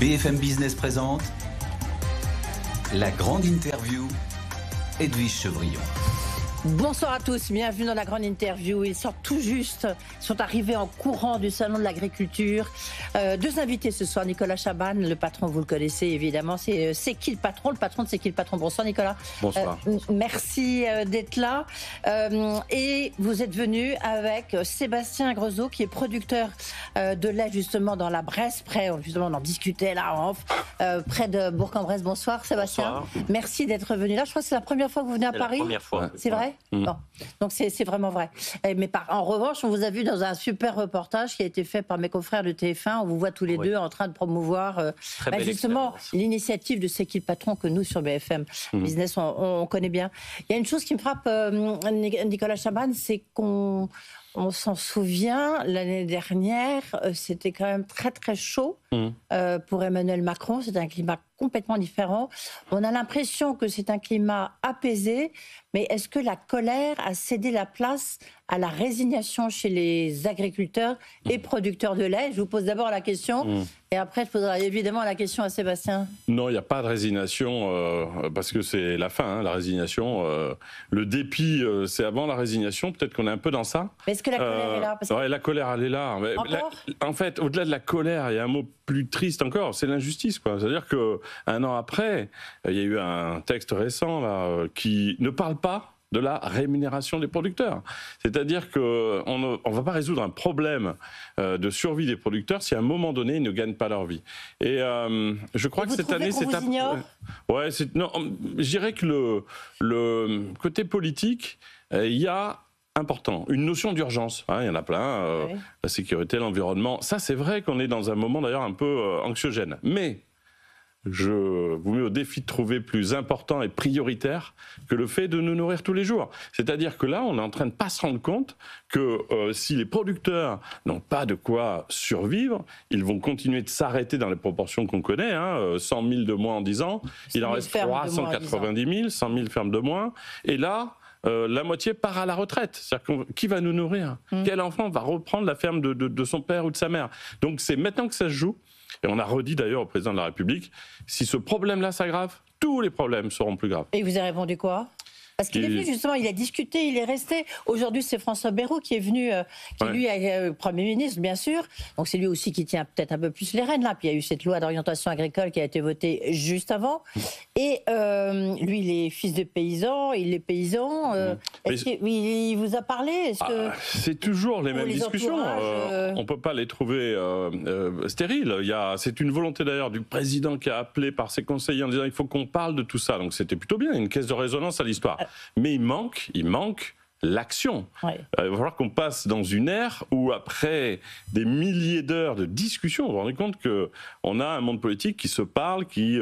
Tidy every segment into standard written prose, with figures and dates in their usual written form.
BFM Business présente la grande interview, Edwige Chevrillon. Bonsoir à tous, bienvenue dans la grande interview. Ils sortent tout juste, ils sont arrivés en courant du salon de l'agriculture. Deux invités ce soir, Nicolas Chaban, le patron, vous le connaissez évidemment, c'est qui le patron de C'est qui le patron. Bonsoir Nicolas. Bonsoir. Merci d'être là. Et vous êtes venu avec Sébastien Grezeau, qui est producteur de lait justement dans la Bresse, justement on en discutait là en off, près de Bourg-en-Bresse. Bonsoir Sébastien. Bonsoir. Merci d'être venu là. Je crois que c'est la première fois que vous venez à Paris. La première fois. C'est vrai? Bon. Donc c'est vraiment vrai. Mais en revanche, on vous a vu dans un super reportage qui a été fait par mes confrères de TF1. On vous voit tous les deux en train de promouvoir justement l'initiative de C'est qui le patron que nous sur BFM Business on connaît bien. Il y a une chose qui me frappe, Nicolas Chaban, c'est qu'on s'en souvient, l'année dernière, c'était quand même très très chaud pour Emmanuel Macron. C'était un climat complètement différent. On a l'impression que c'est un climat apaisé, mais est-ce que la colère a cédé la place à la résignation chez les agriculteurs et producteurs de lait? Je vous pose d'abord la question et après je poserai évidemment la question à Sébastien. Non, il n'y a pas de résignation parce que c'est la fin, la résignation. Le dépit, c'est avant la résignation. Peut-être qu'on est un peu dans ça. Mais est-ce que la colère est là? Ouais, la colère, elle est là. En fait, au-delà de la colère, il y a un mot plus triste encore, c'est l'injustice, quoi. C'est-à-dire qu'un an après, il y a eu un texte récent là, qui ne parle pas de la rémunération des producteurs. C'est-à-dire qu'on ne va pas résoudre un problème de survie des producteurs si à un moment donné, ils ne gagnent pas leur vie. Et je crois que cette année, c'est... Ouais, non, je dirais que le côté politique, il y a important, une notion d'urgence, il y en a plein, la sécurité, l'environnement, ça c'est vrai qu'on est dans un moment d'ailleurs un peu anxiogène, mais je vous mets au défi de trouver plus important et prioritaire que le fait de nous nourrir tous les jours. C'est-à-dire que là, on est en train de pas se rendre compte que si les producteurs n'ont pas de quoi survivre, ils vont continuer de s'arrêter dans les proportions qu'on connaît, 100 000 de moins en 10 ans, il en reste 390 000, 100 000 fermes de moins, et là, la moitié part à la retraite. C'est-à-dire qui va nous nourrir? Quel enfant va reprendre la ferme de son père ou de sa mère? Donc c'est maintenant que ça se joue. Et on a redit d'ailleurs au président de la République, si ce problème-là s'aggrave, tous les problèmes seront plus graves. Et il vous a répondu quoi? Parce qu'il est venu justement, il a discuté, il est resté. Aujourd'hui, c'est François Bayrou qui est venu, qui lui est Premier ministre, bien sûr. Donc c'est lui aussi qui tient peut-être un peu plus les rênes là. Puis il y a eu cette loi d'orientation agricole qui a été votée juste avant. Et lui, il est fils de paysan, il est paysan. Est-ce qu'il vous a parlé? C'est toujours les mêmes discussions. On ne peut pas les trouver stériles. C'est une volonté d'ailleurs du président qui a appelé par ses conseillers en disant il faut qu'on parle de tout ça. Donc c'était plutôt bien, une caisse de résonance à l'histoire. Mais il manque l'action. Il va falloir qu'on passe dans une ère où, après des milliers d'heures de discussion, vous vous rendez compte qu'on a un monde politique qui se parle, qui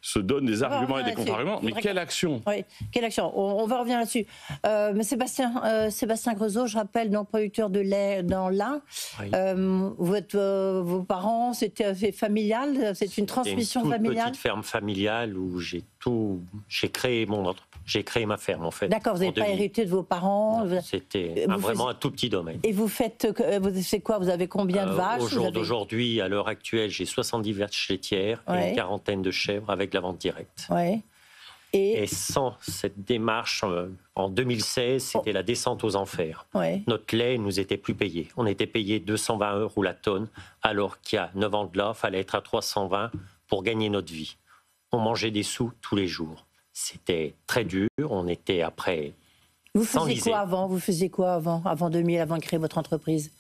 se donne des arguments et des contre-arguments. Mais quelle action? Oui, quelle action? On va revenir là-dessus. Mais Sébastien Grezeau, je rappelle, donc producteur de lait dans l'Ain. Vos parents, c'était familial? C'est une transmission familiale? Une petite ferme familiale où j'ai créé j'ai créé ma ferme en fait. D'accord, vous n'avez pas hérité de vos parents? C'était vraiment un tout petit domaine. Et vous faites quoi? Vous avez combien de vaches? Au jour d'aujourd'hui, à l'heure actuelle, j'ai 70 vaches laitières et une quarantaine de chèvres avec la vente directe. Et sans cette démarche, en 2016, c'était la descente aux enfers. Notre lait ne nous était plus payé. On était payé 220 € la tonne, alors qu'il y a 9 ans de là, il fallait être à 320 pour gagner notre vie. On mangeait des sous tous les jours. C'était très dur, on était après... Vous faisiez quoi avant 2000, avant de créer votre entreprise?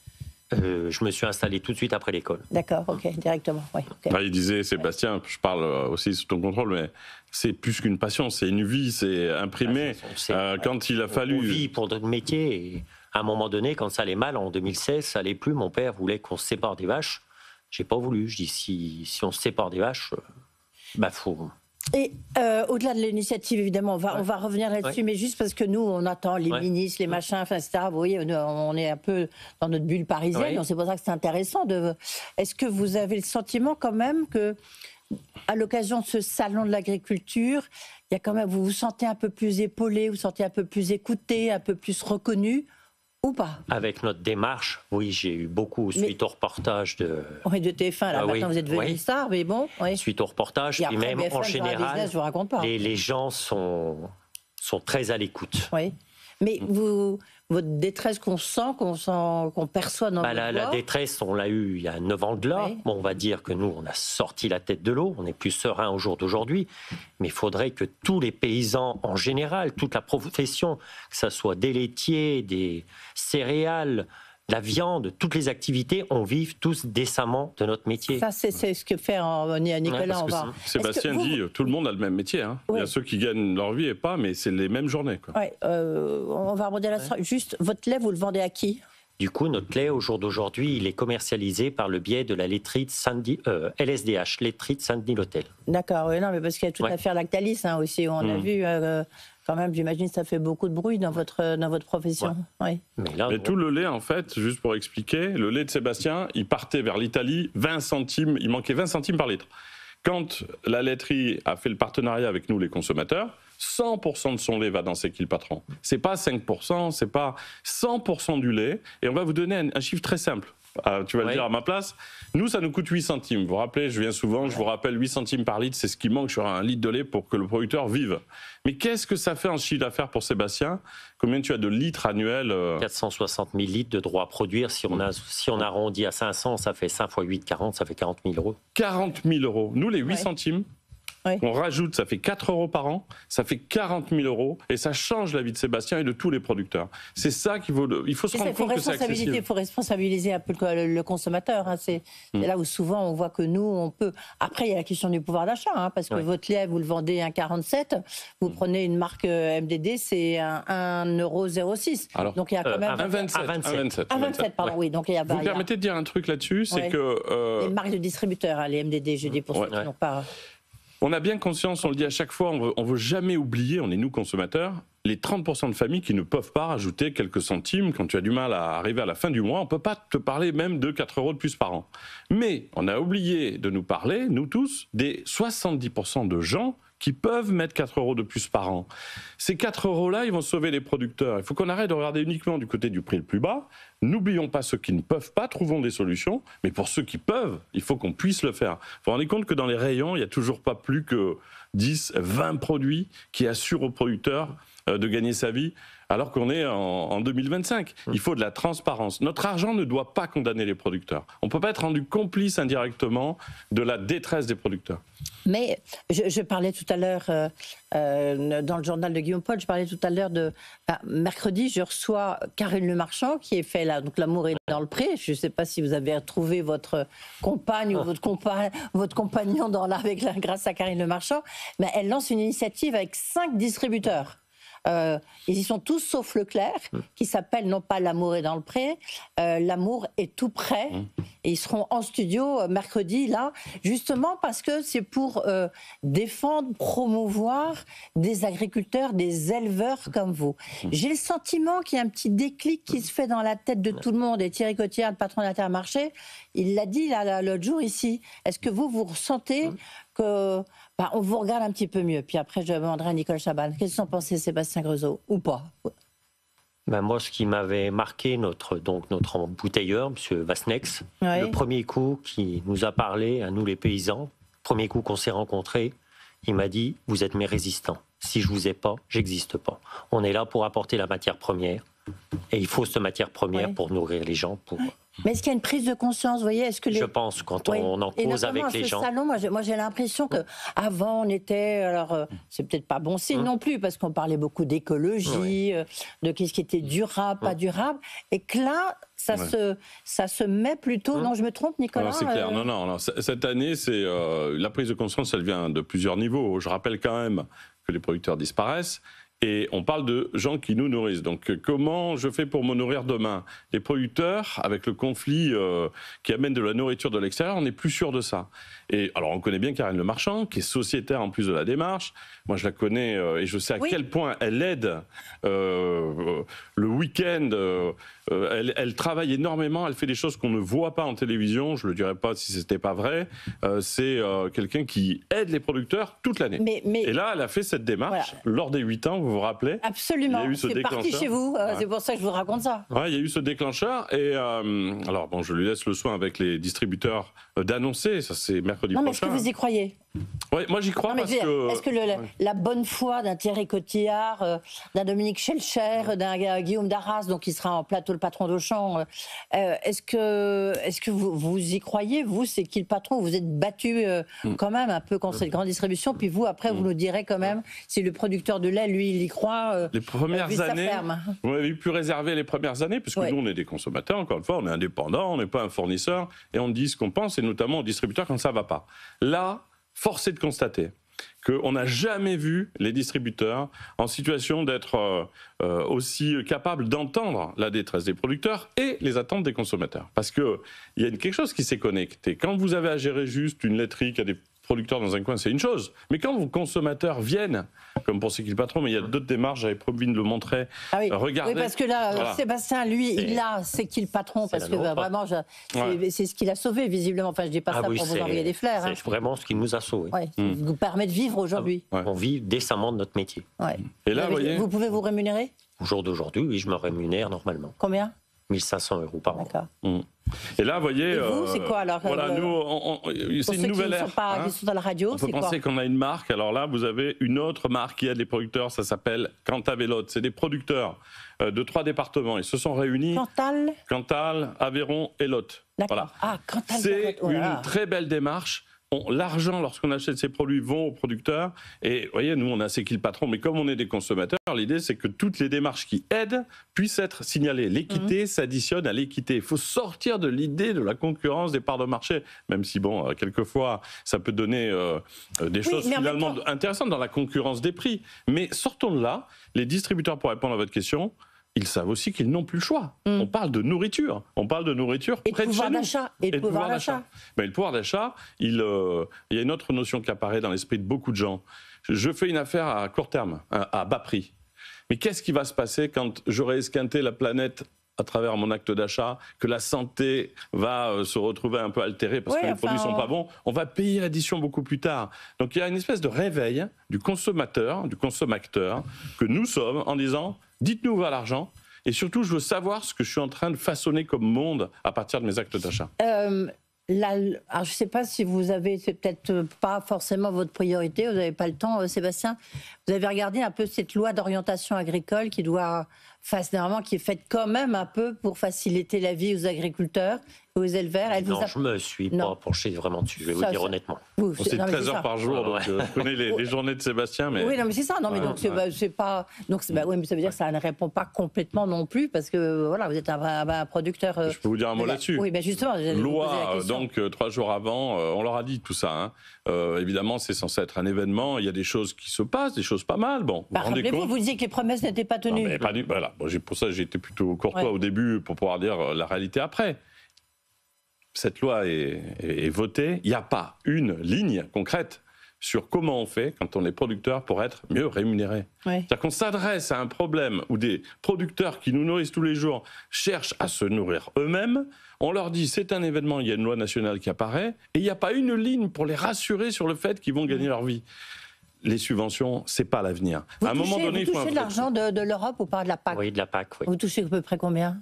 Je me suis installé tout de suite après l'école. D'accord, ok, directement. Il disait, Sébastien, je parle aussi sous ton contrôle, mais c'est plus qu'une passion, c'est une vie, c'est imprimé. Quand il a fallu... On vit pour notre métier, et à un moment donné, quand ça allait mal, en 2016, ça allait plus, mon père voulait qu'on se sépare des vaches. J'ai pas voulu, je dis, si on se sépare des vaches, faut... Et au-delà de l'initiative, évidemment, on va revenir là-dessus, mais juste parce que nous, on attend les ministres, les machins, etc. Vous voyez, on est un peu dans notre bulle parisienne, donc c'est pour ça que c'est intéressant. Est-ce que vous avez le sentiment quand même que, à l'occasion de ce salon de l'agriculture, il y a quand même, vous vous sentez un peu plus épaulé, vous vous sentez un peu plus écouté, un peu plus reconnu Ou pas? Avec notre démarche, oui, j'ai eu beaucoup suite au reportage de... Oui, de TF1, là, maintenant vous êtes devenu star, mais bon... Oui. Suite au reportage, puis même BFM, en général, business, je vous raconte pas. Les gens sont très à l'écoute. Oui, mais votre détresse qu'on sent, qu'on perçoit dans votre voix... La détresse, on l'a eue il y a 9 ans de là. Oui. Bon, on va dire que nous, on a sorti la tête de l'eau, on est plus serein au jour d'aujourd'hui, mais il faudrait que tous les paysans en général, toute la profession, que ce soit des laitiers, des céréales, la viande, toutes les activités, on vive tous décemment de notre métier. Ça, c'est ce que fait Nicolas. Sébastien dit, tout le monde a le même métier. Hein. Oui. Il y a ceux qui gagnent leur vie et pas, mais c'est les mêmes journées. Oui, on va rebondir là-dessus. Juste, votre lait, vous le vendez à qui? Du coup, notre lait, au jour d'aujourd'hui, il est commercialisé par le biais de la laiterie de LSDH, laiterie de Saint-Denis-l'Hôtel. D'accord, oui, non, mais parce qu'il y a toute l'affaire Lactalis aussi, on a vu... quand même, j'imagine que ça fait beaucoup de bruit dans votre profession. Ouais. Oui. Mais tout le lait, en fait, juste pour expliquer, le lait de Sébastien, il partait vers l'Italie, 20 centimes, il manquait 20 centimes par litre. Quand la laiterie a fait le partenariat avec nous, les consommateurs, 100% de son lait va dans C'est qui le patron. C'est pas 5%, c'est pas 100% du lait. Et on va vous donner un chiffre très simple. Tu vas le dire à ma place. Nous, ça nous coûte 8 centimes. Vous vous rappelez, je viens souvent, je vous rappelle 8 centimes par litre, c'est ce qui manque sur un litre de lait pour que le producteur vive. Mais qu'est-ce que ça fait en chiffre d'affaires pour Sébastien? Combien tu as de litres annuels 460 000 litres de droits à produire. Si on arrondit à 500, ça fait 5 fois 8, 40, ça fait 40 000 euros. 40 000 euros. Nous, les 8 centimes, on rajoute, ça fait 4 euros par an, ça fait 40 000 euros, et ça change la vie de Sébastien et de tous les producteurs. C'est ça qu'il faut, il faut se rendre compte que c'est accessible. Il faut responsabiliser un peu le consommateur. Hein. C'est là où souvent on voit que nous, on peut... Après, il y a la question du pouvoir d'achat, hein, parce que votre lait, vous le vendez à 1,47, vous prenez une marque MDD, c'est 1,06 €. Donc il y a quand même... 1,27, pardon, oui. Donc, vous me permettez de dire un truc là-dessus, c'est que... Les marques de distributeurs, hein, les MDD, je dis pour ceux qui n'ont pas... On a bien conscience, on le dit à chaque fois, on ne veut jamais oublier, on est nous consommateurs, les 30% de familles qui ne peuvent pas rajouter quelques centimes quand tu as du mal à arriver à la fin du mois. On ne peut pas te parler même de 4 euros de plus par an. Mais on a oublié de nous parler, nous tous, des 70% de gens qui peuvent mettre 4 euros de plus par an. Ces 4 euros-là, ils vont sauver les producteurs. Il faut qu'on arrête de regarder uniquement du côté du prix le plus bas. N'oublions pas ceux qui ne peuvent pas, trouvons des solutions. Mais pour ceux qui peuvent, il faut qu'on puisse le faire. Il faut se rendre compte que dans les rayons, il n'y a toujours pas plus que 10, 20 produits qui assurent aux producteurs de gagner sa vie, alors qu'on est en 2025. Il faut de la transparence. Notre argent ne doit pas condamner les producteurs. On ne peut pas être rendu complice indirectement de la détresse des producteurs. Mais je parlais tout à l'heure, dans le journal de Guillaume Paul, je parlais tout à l'heure de... mercredi, je reçois Karine Le Marchand, qui est fait là, donc L'amour est dans le pré. Je ne sais pas si vous avez retrouvé votre compagne ou votre compagnon grâce à Karine Le Marchand, mais elle lance une initiative avec 5 distributeurs. Ils y sont tous sauf Leclerc, qui s'appelle non pas L'amour est dans le pré, L'amour est tout près. Et ils seront en studio mercredi, là, justement parce que c'est pour défendre, promouvoir des agriculteurs, des éleveurs comme vous. J'ai le sentiment qu'il y a un petit déclic qui se fait dans la tête de tout le monde. Et Thierry Cotillard, le patron d'Intermarché, il l'a dit l'autre jour ici. Est-ce que vous ressentez que... on vous regarde un petit peu mieux. Puis après, je demanderai à Nicole Chaban. Qu'est-ce qu'en pensez Sébastien Creusot, ou pas? Moi, ce qui m'avait marqué, notre embouteilleur, M. Vasnex, le premier coup qui nous a parlé, à nous les paysans, premier coup qu'on s'est rencontrés, il m'a dit « Vous êtes mes résistants. Si je vous ai pas, j'existe pas. On est là pour apporter la matière première. Et il faut cette matière première pour nourrir les gens, pour... » Mais est-ce qu'il y a une prise de conscience, vous voyez, Je pense, quand on en cause avec les gens. Salon, moi j'ai l'impression qu'avant on était, alors c'est peut-être pas bon signe non plus, parce qu'on parlait beaucoup d'écologie, de qu'est-ce qui était durable, pas durable, et que là, ça se met plutôt... Non, je me trompe, Nicolas? C'est clair, non. Cette année, la prise de conscience, elle vient de plusieurs niveaux. Je rappelle quand même que les producteurs disparaissent. Et on parle de gens qui nous nourrissent. Donc comment je fais pour me nourrir demain? Les producteurs, avec le conflit qui amène de la nourriture de l'extérieur, on n'est plus sûr de ça. Et alors on connaît bien Karine Le Marchand, qui est sociétaire en plus de la démarche. Moi je la connais et je sais à quel point elle aide le week-end elle travaille énormément, elle fait des choses qu'on ne voit pas en télévision, je ne le dirais pas si ce n'était pas vrai. C'est quelqu'un qui aide les producteurs toute l'année. Et là, elle a fait cette démarche lors des 8 ans, vous vous rappelez? Absolument, il y a eu ce déclencheur. Parti chez vous, c'est pour ça que je vous raconte ça. Ouais, il y a eu ce déclencheur, et alors bon, je lui laisse le soin avec les distributeurs d'annoncer, ça c'est mercredi prochain. Non, mais est-ce que vous y croyez? Oui, moi j'y crois parce que... Est-ce que la bonne foi d'un Thierry Cotillard, d'un Dominique Schelcher, d'un Guillaume Darras, donc qui sera en plateau le patron d'Auchan, est-ce que vous y croyez, vous, c'est qui le patron? Vous êtes battu quand même un peu contre cette grande distribution, puis vous, après, vous nous direz quand même si le producteur de lait, lui, il y croit. Les premières années, vous m'avez pu réserver les premières années, parce que nous, on est des consommateurs, encore une fois, on est indépendants, on n'est pas un fournisseur, et on dit ce qu'on pense, et notamment aux distributeurs quand ça ne va pas. Là, force est de constater qu'on n'a jamais vu les distributeurs en situation d'être aussi capables d'entendre la détresse des producteurs et les attentes des consommateurs. Parce qu'il y a quelque chose qui s'est connecté. Quand vous avez à gérer juste une laiterie qui a des producteurs dans un coin, c'est une chose. Mais quand vos consommateurs viennent, comme pour C'est qui le patron, mais il y a d'autres démarches, j'avais promis de le montrer. Ah oui. Regardez. Oui, parce que là, Sébastien, lui, il a C'est qui le patron, parce que vraiment, c'est ce qu'il a sauvé, visiblement. Enfin, je dis pas ça pour vous envoyer des fleurs. C'est vraiment ce qui nous a sauvés. Vous permet de vivre aujourd'hui. On vit décemment de notre métier. Et là, vous pouvez vous rémunérer? Au jour d'aujourd'hui, oui, je me rémunère normalement. Combien? 1 500 € par an. D'accord. Et là, vous voyez... Et vous, c'est quoi alors? Voilà, nous, c'est une nouvelle ère. Qui sont dans la radio, c'est quoi? On peut penser qu'on a une marque. Alors là, vous avez une autre marque qui aide les producteurs, ça s'appelle Cantal et Lot. C'est des producteurs de 3 départements. Ils se sont réunis. Cantal, Aveyron et Lot. D'accord. Voilà. C'est une très belle démarche. L'argent, lorsqu'on achète ces produits, vont aux producteurs. Et vous voyez, nous, on a C'est qui le patron, mais comme on est des consommateurs, l'idée, c'est que toutes les démarches qui aident puissent être signalées. L'équité s'additionne à l'équité. Il faut sortir de l'idée de la concurrence des parts de marché, même si, bon, quelquefois, ça peut donner des choses finalement intéressantes dans la concurrence des prix. Mais sortons de là. Les distributeurs, pour répondre à votre question, ils savent aussi qu'ils n'ont plus le choix. On parle de nourriture. On parle de nourriture près de chez nous. Et de pouvoir d'achat. Ben, le pouvoir d'achat, il y a une autre notion qui apparaît dans l'esprit de beaucoup de gens. Je fais une affaire à court terme, à bas prix. Mais qu'est-ce qui va se passer quand j'aurai esquinté la planète à travers mon acte d'achat, que la santé va se retrouver un peu altérée parce que les produits ne sont pas bons, on va payer l'addition beaucoup plus tard. Donc il y a une espèce de réveil du consommateur, du consommateur, que nous sommes en disant « dites-nous où va l'argent ». Et surtout, je veux savoir ce que je suis en train de façonner comme monde à partir de mes actes d'achat. Alors, je ne sais pas si vous avez, c'est peut-être pas forcément votre priorité, vous n'avez pas le temps, Sébastien. Vous avez regardé un peu cette loi d'orientation agricole qui est faite quand même un peu pour faciliter la vie aux agriculteurs, aux éleveurs. Je me suis pas penché vraiment dessus, je vais vous dire honnêtement. C'est 13 heures par jour, donc je connais les journées de Sébastien. Mais... Oui, non, mais c'est ça. Non, mais donc c'est pas. Donc oui, mais ça veut dire que ça ne répond pas complètement non plus, parce que voilà, vous êtes un producteur. Je peux vous dire un mot là-dessus. Oui, mais justement. Loi, donc 3 jours avant, on leur a dit tout ça. Évidemment, c'est censé être un événement. Il y a des choses qui se passent, des choses pas mal. Bon. Rappelez-vous, vous disiez que les promesses n'étaient pas tenues. Non, mais pas voilà. Bon, pour ça, j'ai été plutôt courtois au début pour pouvoir dire la réalité après. Cette loi est votée, il n'y a pas une ligne concrète sur comment on fait quand on est producteur pour être mieux rémunéré. C'est-à-dire qu'on s'adresse à un problème où des producteurs qui nous nourrissent tous les jours cherchent à se nourrir eux-mêmes. On leur dit c'est un événement, il y a une loi nationale qui apparaît, et il n'y a pas une ligne pour les rassurer sur le fait qu'ils vont gagner leur vie. Les subventions, c'est pas l'avenir. À un moment donné, il faut... Vous touchez de l'argent de l'Europe ou pas de la PAC? Oui, de la PAC, oui. Vous touchez à peu près combien?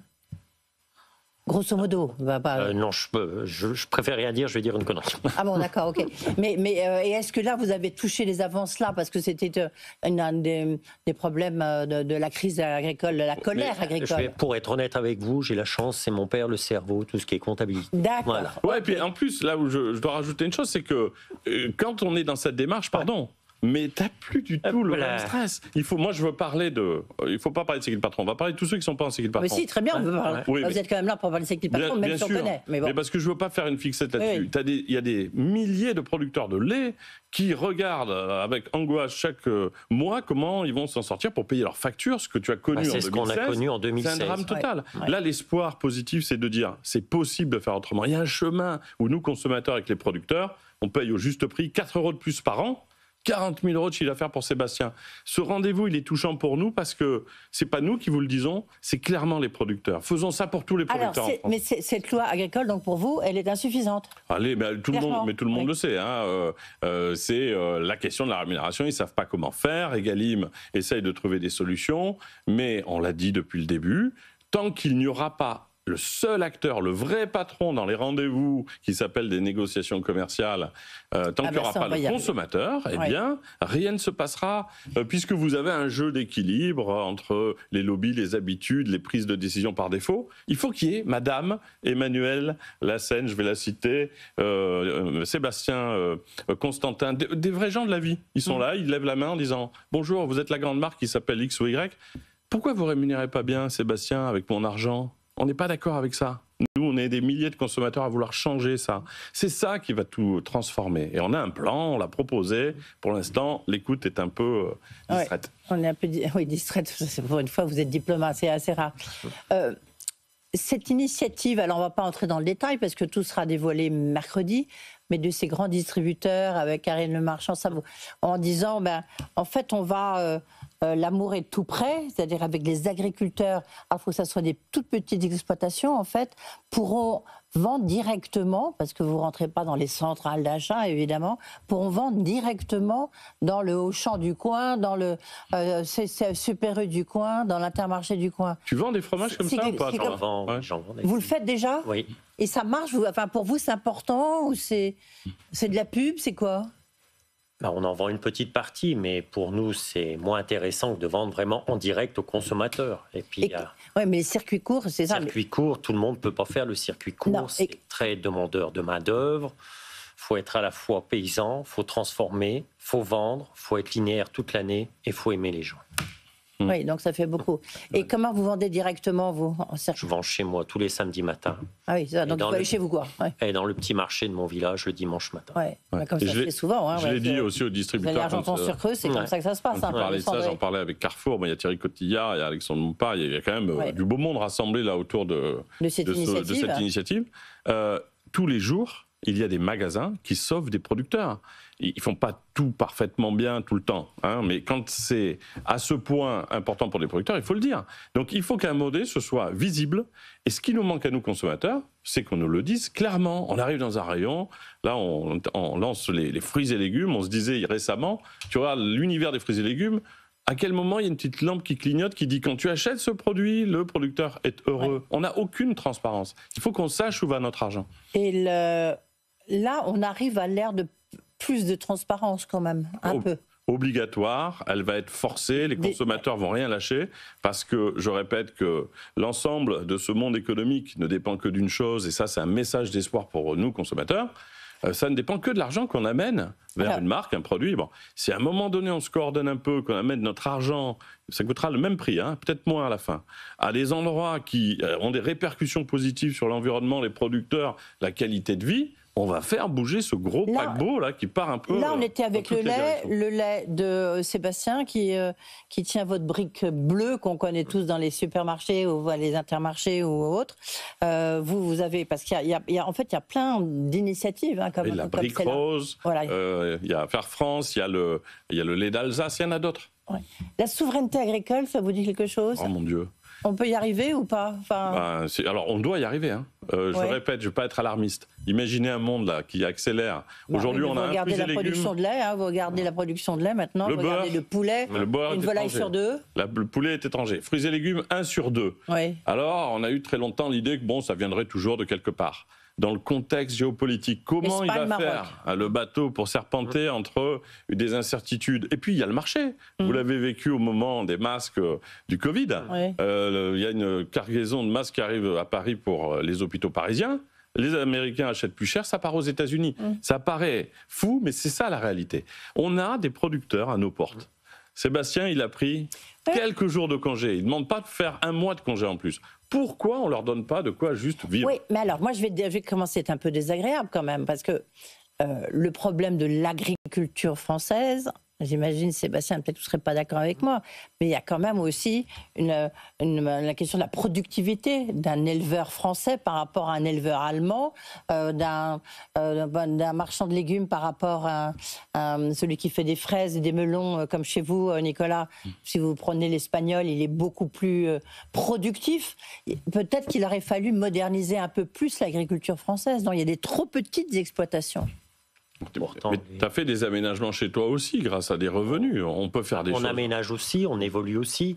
Grosso modo. Non, je préfère rien dire, je vais dire une connerie. Ah bon, d'accord, ok. Mais et est-ce que là, vous avez touché les avances là? Parce que c'était un des problèmes de la crise agricole, de la colère agricole. Pour être honnête avec vous, j'ai la chance, c'est mon père le cerveau, tout ce qui est comptabilité. D'accord. Voilà. Ouais, et puis en plus, là où je dois rajouter une chose, c'est que quand on est dans cette démarche, mais t'as plus du tout le même stress. Moi, je veux parler de... Il faut pas parler de C'est qui le patron, on va parler de tous ceux qui sont pas en C'est qui le patron. Mais si, très bien, on peut parler. Oui, vous êtes quand même là pour parler de C'est qui le patron, même si on connaît. Mais parce que je veux pas faire une fixette là-dessus. Il y a des milliers de producteurs de lait qui regardent avec angoisse chaque mois comment ils vont s'en sortir pour payer leurs factures, ce que tu as connu en 2016. C'est ce qu'on a connu en 2016. C'est un drame total. Là, l'espoir positif, c'est de dire c'est possible de faire autrement. Il y a un chemin où nous, consommateurs avec les producteurs, on paye au juste prix 4 € de plus par an. 40 000 € de chiffre d'affaires pour Sébastien. Ce rendez-vous, il est touchant pour nous parce que c'est pas nous qui vous le disons, c'est clairement les producteurs. Faisons ça pour tous les producteurs. Alors, mais cette loi agricole, donc pour vous, elle est insuffisante. Allez, tout le monde le sait. Hein. C'est la question de la rémunération. Ils ne savent pas comment faire. Egalim essaye de trouver des solutions, mais on l'a dit depuis le début, tant qu'il n'y aura pas le seul acteur, le vrai patron dans les rendez-vous qui s'appellent des négociations commerciales, tant qu'il n'y aura pas le consommateur, eh bien, rien ne se passera, puisque vous avez un jeu d'équilibre entre les lobbies, les habitudes, les prises de décision par défaut. Il faut qu'il y ait Madame Emmanuelle Lassène, je vais la citer, Sébastien Constantin, des vrais gens de la vie. Ils sont là, ils lèvent la main en disant « Bonjour, vous êtes la grande marque qui s'appelle X ou Y. Pourquoi vous rémunérez pas bien Sébastien avec mon argent ? On n'est pas d'accord avec ça. Nous, on est des milliers de consommateurs à vouloir changer ça. C'est ça qui va tout transformer. Et on a un plan, on l'a proposé. Pour l'instant, l'écoute est un peu distraite. Ouais, on est un peu distraite. Pour une fois, vous êtes diplomate, c'est assez rare. Cette initiative, alors on ne va pas entrer dans le détail parce que tout sera dévoilé mercredi, mais de ces grands distributeurs avec Karine Le Marchand, en disant, en fait, on va... l'amour est tout près, c'est-à-dire avec les agriculteurs, il faut que ce soit des toutes petites exploitations, en fait, pourront vendre directement, parce que vous ne rentrez pas dans les centrales d'achat, évidemment, pourront vendre directement dans le Auchan du coin, dans le Super U du coin, dans l'Intermarché du coin. Tu vends des fromages comme ça ou pas? Vous le faites déjà? Oui. Et ça marche? Pour vous, c'est important ou c'est de la pub? C'est quoi? On en vend une petite partie, mais pour nous, c'est moins intéressant que de vendre vraiment en direct aux consommateurs. Et puis, oui, mais les circuits courts, c'est ça. Circuit court, tout le monde ne peut pas faire le circuit court. C'est très demandeur de main-d'œuvre. Il faut être à la fois paysan, il faut transformer, il faut vendre, il faut être linéaire toute l'année et il faut aimer les gens. Oui, donc ça fait beaucoup. Et comment vous vendez directement, vous? Je vends chez moi tous les samedis matins. Ah oui, ça, donc vous allez chez vous, quoi. Ouais. Et dans le petit marché de mon village le dimanche matin. Ouais. Comme ça se fait souvent. Hein, je l'ai dit aussi aux distributeurs. Argenton-sur-Creuse, c'est comme ça que ça se passe. On parlait de ça, j'en parlais avec Carrefour, il y a Thierry Cotillard, il y a Alexandre Montpard, il y a quand même du beau monde rassemblé là autour de cette initiative. Tous les jours, il y a des magasins qui sauvent des producteurs. Ils ne font pas tout parfaitement bien tout le temps, hein, mais quand c'est à ce point important pour les producteurs, il faut le dire. Donc il faut qu'un modèle ce soit visible. Et ce qui nous manque à nous consommateurs, c'est qu'on nous le dise clairement. On arrive dans un rayon, là on lance les fruits et légumes. On se disait récemment, tu vois, l'univers des fruits et légumes, à quel moment il y a une petite lampe qui clignote qui dit quand tu achètes ce produit, le producteur est heureux. Ouais. On n'a aucune transparence. Il faut qu'on sache où va notre argent. Et là, on arrive à l'ère de plus de transparence quand même, un peu. Obligatoire, elle va être forcée, les consommateurs vont rien lâcher, parce que, je répète que l'ensemble de ce monde économique ne dépend que d'une chose, et ça c'est un message d'espoir pour nous consommateurs, ça ne dépend que de l'argent qu'on amène vers une marque, un produit. Bon, si à un moment donné on se coordonne un peu, qu'on amène notre argent, ça coûtera le même prix, hein, peut-être moins à la fin, à des endroits qui ont des répercussions positives sur l'environnement, les producteurs, la qualité de vie, on va faire bouger ce gros paquebot là qui part un peu. Là, on était avec le lait de Sébastien qui tient votre brique bleue qu'on connaît tous dans les supermarchés ou les intermarchés ou autres. Vous avez, parce qu'il y a en fait il y a plein d'initiatives comme la brique rose. Voilà. Il y a Faire France, il y a le lait d'Alsace, il y en a d'autres. Ouais. La souveraineté agricole, ça vous dit quelque chose? Oh mon Dieu. On peut y arriver ou pas? Alors, on doit y arriver. Hein. Je répète, je ne vais pas être alarmiste. Imaginez un monde là, qui accélère. Aujourd'hui, on a un fruits et légumes. Vous regardez la production de lait, vous regardez la production de lait maintenant, vous regardez le poulet, une volaille sur deux. Le poulet est étranger. Fruits et légumes, 1 sur 2. Oui. Alors, on a eu très longtemps l'idée que ça viendrait toujours de quelque part. Dans le contexte géopolitique, comment Espagne, il va faire le bateau pour serpenter entre des incertitudes? Et puis il y a le marché. Vous l'avez vécu au moment des masques du Covid. Oui. Il y a une cargaison de masques qui arrive à Paris pour les hôpitaux parisiens. Les Américains achètent plus cher, ça part aux États-Unis. Ça paraît fou, mais c'est ça la réalité. On a des producteurs à nos portes. Sébastien, il a pris quelques jours de congé. Il ne demande pas de faire 1 mois de congé en plus. Pourquoi on ne leur donne pas de quoi juste vivre? Oui, mais alors, moi, je vais commencer à être un peu désagréable quand même, parce que le problème de l'agriculture française, j'imagine, Sébastien, peut-être que vous ne serez pas d'accord avec moi, mais il y a quand même aussi la question de la productivité d'un éleveur français par rapport à un éleveur allemand, d'un marchand de légumes par rapport à celui qui fait des fraises et des melons, comme chez vous, Nicolas. Si vous prenez l'espagnol, il est beaucoup plus productif. Peut-être qu'il aurait fallu moderniser un peu plus l'agriculture française. Non, il y a des trop petites exploitations. Mais tu as fait des aménagements chez toi aussi, grâce à des revenus. On peut faire des choses. On aménage aussi, on évolue aussi.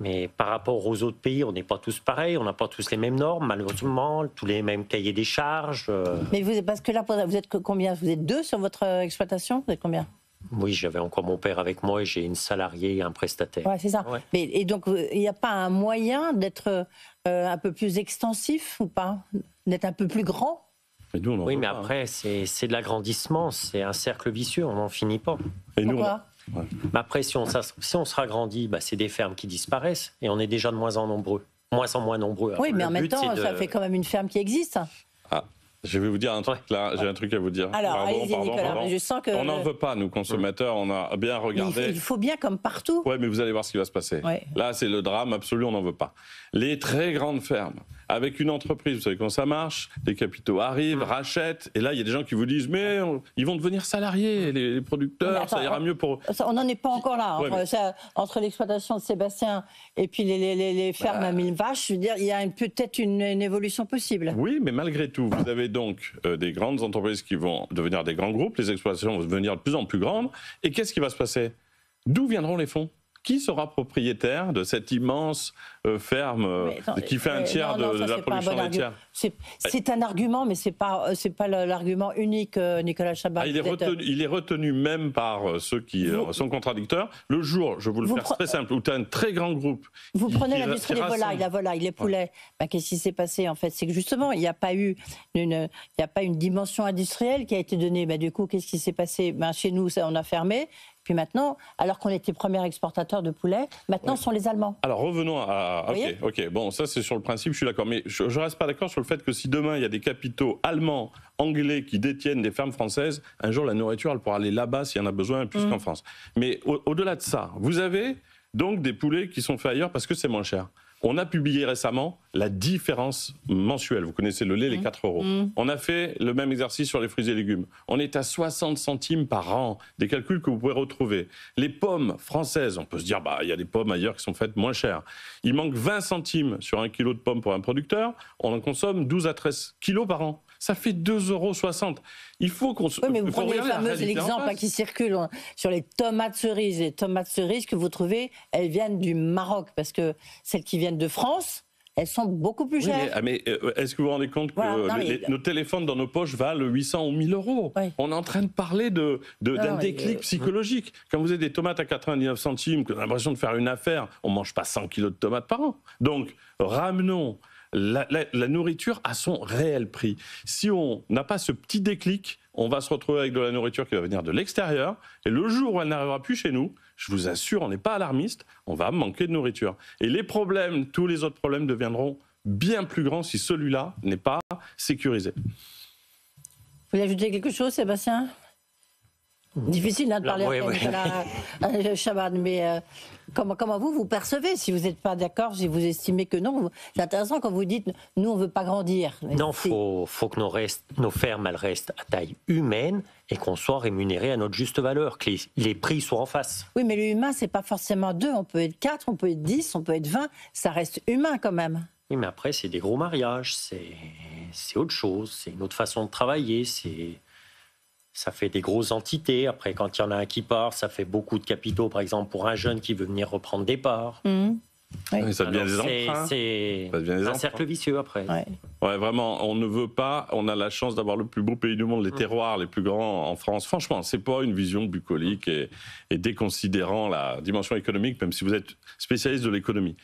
Mais par rapport aux autres pays, on n'est pas tous pareils, on n'a pas tous les mêmes normes, malheureusement, tous les mêmes cahiers des charges. Mais parce que là, vous êtes combien? Vous êtes 2 sur votre exploitation? Vous êtes combien? Oui, j'avais encore mon père avec moi et j'ai une salariée et un prestataire. Ouais, c'est ça. Ouais. Et donc, il n'y a pas un moyen d'être un peu plus extensif ou pas? D'être un peu plus grand? Oui, mais après, c'est de l'agrandissement, c'est un cercle vicieux, on n'en finit pas. Et nous, pourquoi? Mais après, si on se ragrandit, c'est des fermes qui disparaissent et on est déjà de moins en moins nombreux. Oui, mais en même temps, ça fait quand même une ferme qui existe. Ah. Je vais vous dire un truc là, j'ai un truc à vous dire. Alors, allez-y, Nicolas, je sens que... On n'en veut pas, nous, consommateurs, on a bien regardé. Il faut bien comme partout. Oui, mais vous allez voir ce qui va se passer. Ouais. Là, c'est le drame absolu, on n'en veut pas. Les très grandes fermes, avec une entreprise, vous savez comment ça marche, les capitaux arrivent, rachètent, et là, il y a des gens qui vous disent, mais ils vont devenir salariés, les producteurs, attends, ça ira mieux pour eux. On n'en est pas encore là. Entre l'exploitation de Sébastien et puis les fermes à 1000 vaches, je veux dire, il y a peut-être une évolution possible. Oui, mais malgré tout, vous avez donc des grandes entreprises qui vont devenir des grands groupes, les exploitations vont devenir de plus en plus grandes, et qu'est-ce qui va se passer? D'où viendront les fonds? Qui sera propriétaire de cette immense ferme qui fait un tiers de la production laitière? C'est un argument, mais c'est pas l'argument unique, Nicolas Chabat. Il est retenu même par ceux qui sont contradicteurs. Le jour, je vous le fais très simple, où tu as un très grand groupe. Vous prenez l'industrie des volailles, la volaille, les poulets. Qu'est-ce qui s'est passé en fait? C'est que justement, il n'y a pas eu une dimension industrielle qui a été donnée. Du coup, qu'est-ce qui s'est passé? Chez nous, on a fermé. Puis maintenant, alors qu'on était premier exportateur de poulet, maintenant ce sont les Allemands. Alors revenons à... Ok, bon, ça c'est sur le principe, je suis d'accord. Mais je ne reste pas d'accord sur le fait que si demain il y a des capitaux allemands, anglais qui détiennent des fermes françaises, un jour la nourriture elle pourra aller là-bas s'il y en a besoin, plus qu'en France. Mais au-delà de ça, vous avez donc des poulets qui sont faits ailleurs parce que c'est moins cher. On a publié récemment la différence mensuelle. Vous connaissez le lait, les 4 €. On a fait le même exercice sur les fruits et légumes. On est à 60 centimes par an, des calculs que vous pouvez retrouver. Les pommes françaises, on peut se dire, il y a des pommes ailleurs qui sont faites moins chères. Il manque 20 centimes sur 1 kilo de pommes pour un producteur. On en consomme 12 à 13 kilos par an. Ça fait 2,60 €. Il faut qu'on se... Oui, mais vous prenez l'exemple qui circule sur les tomates cerises. Les tomates cerises que vous trouvez, elles viennent du Maroc, parce que celles qui viennent de France, elles sont beaucoup plus chères. Mais est-ce que vous vous rendez compte que nos téléphones dans nos poches valent 800 ou 1000 €? On est en train de parler d'un déclic psychologique. Quand vous avez des tomates à 99 centimes, que vous avez l'impression de faire une affaire, on ne mange pas 100 kilos de tomates par an. Donc, ramenons la nourriture à son réel prix. Si on n'a pas ce petit déclic, on va se retrouver avec de la nourriture qui va venir de l'extérieur. Et le jour où elle n'arrivera plus chez nous, je vous assure, on n'est pas alarmiste, on va manquer de nourriture. Et les problèmes, tous les autres problèmes deviendront bien plus grands si celui-là n'est pas sécurisé. Vous voulez ajouter quelque chose, Sébastien ? Difficile de parler à Nicolas Chabat, mais comment vous percevez? Si vous n'êtes pas d'accord, si vous estimez que non, c'est intéressant quand vous dites nous on veut pas grandir. Non, faut que nos fermes elles restent à taille humaine et qu'on soit rémunéré à notre juste valeur, que les prix soient en face. Oui, mais l'humain c'est pas forcément 2, on peut être 4, on peut être 10, on peut être 20, ça reste humain quand même. Oui, mais après c'est des gros mariages, c'est autre chose, c'est une autre façon de travailler, ça fait des grosses entités. Après, quand il y en a un qui part, ça fait beaucoup de capitaux, par exemple, pour un jeune qui veut venir reprendre des parts. Oui, ça devient des emprunts. C'est un cercle vicieux, après. Ouais, vraiment, on ne veut pas... On a la chance d'avoir le plus beau pays du monde, les terroirs les plus grands en France. Franchement, c'est pas une vision bucolique et déconsidérant la dimension économique, même si vous êtes spécialiste de l'économie.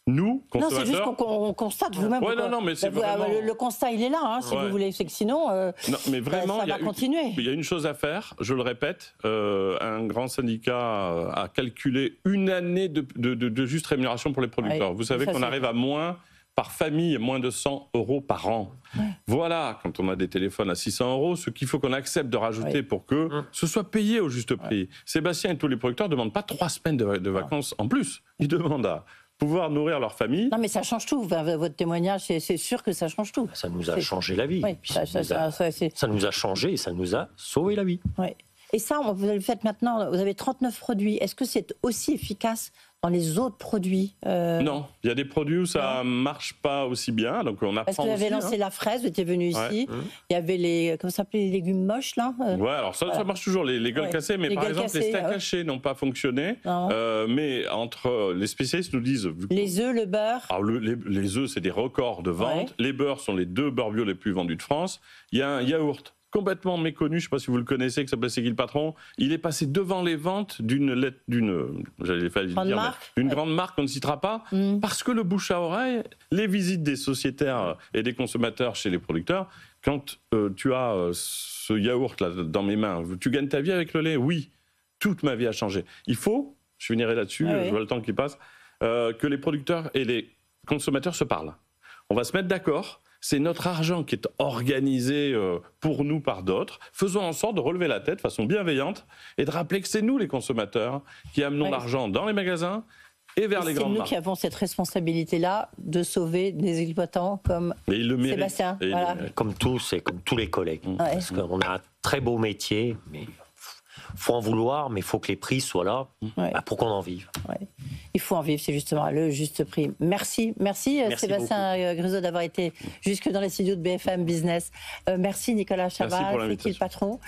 Nous, consommateurs... Non, c'est juste qu'on constate vous-même. Mais c'est vraiment... le constat, il est là, si vous voulez. C'est que sinon, non, mais vraiment, ça va continuer. Il y a une chose à faire, je le répète. Un grand syndicat a calculé une année de juste rémunération pour les producteurs. Vous savez qu'on arrive à moins par famille moins de 100 € par an. Ouais. Voilà, quand on a des téléphones à 600 €, ce qu'il faut qu'on accepte de rajouter pour que ce soit payé au juste prix. Sébastien et tous les producteurs ne demandent pas 3 semaines de vacances en plus. Ils demandent à pouvoir nourrir leur famille. Non mais ça change tout, votre témoignage, c'est sûr que ça change tout. Ça nous a changé la vie. Oui, ça nous a changé et ça nous a sauvé la vie. Oui. Et ça, vous le faites maintenant, vous avez 39 produits. Est-ce que c'est aussi efficace dans les autres produits Non, il y a des produits où ça ne marche pas aussi bien, donc on apprend. Parce que vous avez lancé la fraise, vous étiez venu ici. Il y avait les, comment ça s'appelait, les légumes moches, là Ouais, alors ça marche toujours, les gueules cassées, mais par exemple, les steaks hachés n'ont pas fonctionné. Mais entre les spécialistes nous disent... Les œufs, le beurre. Alors les œufs, c'est des records de vente. Ouais. Les beurres sont les 2 beurres bio les plus vendus de France. Il y a un yaourt complètement méconnu, je ne sais pas si vous le connaissez, qui s'appelle C'est qui le patron. Il est passé devant les ventes d'une grande marque, on ne citera pas, parce que le bouche à oreille, les visites des sociétaires et des consommateurs chez les producteurs, quand tu as ce yaourt là dans mes mains, tu gagnes ta vie avec le lait? Oui, toute ma vie a changé. Il faut, je finirai là-dessus, je vois le temps qui passe, que les producteurs et les consommateurs se parlent. On va se mettre d'accord. C'est notre argent qui est organisé pour nous par d'autres. Faisons en sorte de relever la tête de façon bienveillante et de rappeler que c'est nous, les consommateurs, qui amenons l'argent dans les magasins et vers les grandes marques. C'est nous qui avons cette responsabilité-là de sauver des exploitants comme Sébastien. Comme tous et comme tous les collègues. Parce qu'on a un très beau métier, mais... faut en vouloir, mais il faut que les prix soient là pour qu'on en vive. Il faut en vivre, c'est justement le juste prix. Merci Sébastien Gruzeau d'avoir été jusque dans les studios de BFM Business. Merci Nicolas Chaval, c'est qui le patron.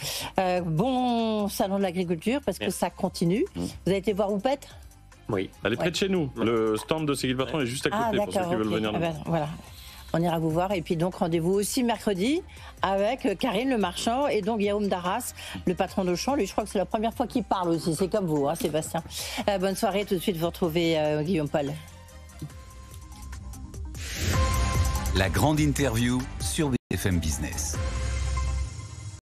Bon salon de l'agriculture, parce que ça continue. Vous avez été voir Houppette ? Oui. Elle est près de chez nous. Le stand de C'est qui le patron est juste à côté pour ceux qui veulent venir. Voilà. On ira vous voir. Et puis donc, rendez-vous aussi mercredi avec Karine Le Marchand et donc Guillaume Darras, le patron d'Auchan. Lui, je crois que c'est la première fois qu'il parle aussi. C'est comme vous, Sébastien. Bonne soirée. Tout de suite, vous retrouvez Guillaume Paul. La grande interview sur BFM Business.